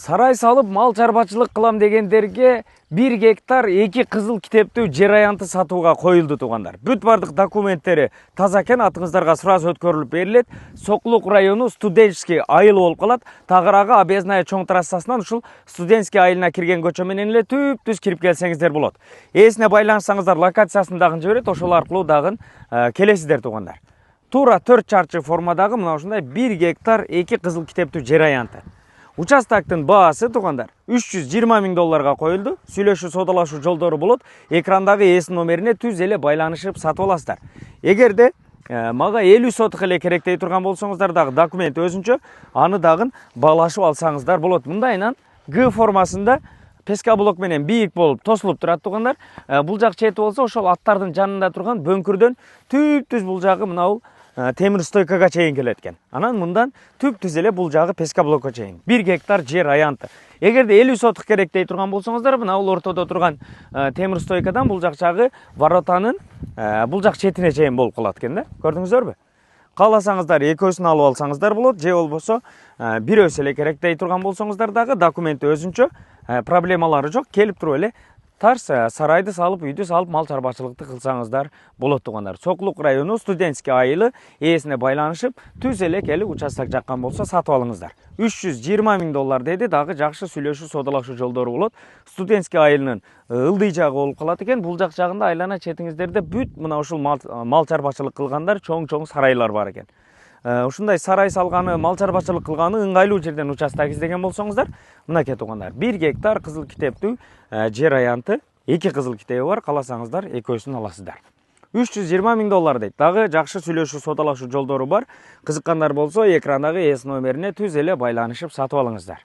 Сарай салып мал чарбачылык кылам дегендерге 1 гектар 2 кызыл китептүү жер аянты сатууга коюлду туугандар. Бүт бардык документтери таза экен, атыңыздарга сразу өткөрүлүп берилет. Сокулук району студенческий айыл болуп калат. Тагыраагы объездная чоң трассасынан ушул студенческий айылына кирген көчө менен эле түп-түз кирип келсеңиздер болот. Эсине байланышсаңыздар локациясын дагы жиберет, ошол аркылуу дагы келесиздер туугандар. Туура 4 чарчы формадагы мына ушундай 1 гектар 2 кызыл китептүү жер аянты. Участактын баасы туугандар $320 000 коюлду. Сүйлөшүү содалашуу жолдору болот. Экрандагы эс номерине түз эле байланышып сатып аласыздар. Эгерде мага 50 сотук эле керектей турган болсоңуздар дагы документ өзүнчө, аны дагы баалашып алсаңыздар болот. Мындайынан Г формасында пескоблок менен бийик болуп тосулуп турат туугандар. Бул жак чети болсо ошол аттардын жанында турган бөңкүрдөн түп-түз бул жагы мынау темир стойкага чейин келет экен. Анан мындан түп-түз эле бул жагы пескоблокко чейин 1 гектар жер аянты. Эгерде 50 сотук керектей турган болсоңуздар, мына бул ортодо турган темир стойкадан бул жакчагы воротанын бул жак четине чейин болуп калат экен да. Көрдүңүздөрбү? Кааласаңыздар экөөсүн алып алсаңыздар болот, же болбосо бирөөсү эле керектей турган болсоңуздар дагы документи өзүнчө, проблемалары жок, келип туруп эле тарс сарайды салып, үйдү салып мал чарбачылыкты кылсаңыздар болот туугандар. Сокулук району студенческий айылы эсине байланышып, түз эле келип участок жаккан болсо сатып алыңыздар. $320 000 деди, дагы жакшы сүйлөшүү содалашуу жолдору болот. Студенческий айылынын ылдый жагы болуп калат экен. Бул жак жагында айлана четиңиздерде бүт мына ушул мал чарбачылык кылгандар чоң-чоң сарайлар бар экен. Ушундай сарай салганы, мал чарбачылык кылганы ыңгайлуу жерден участок издеген болсоңуздар, мынакей туугандар, 1 гектар кызыл китептүү жер аянты, 2 кызыл китеби бар, кааласаңыздар экөөсүн аласыздар. $320 000 дейт. Дагы жакшы сүйлөшүү содалашуу жолдору бар. Кызыккандар болсо экрандагы эс номерине түз эле байланышып сатып алыңыздар.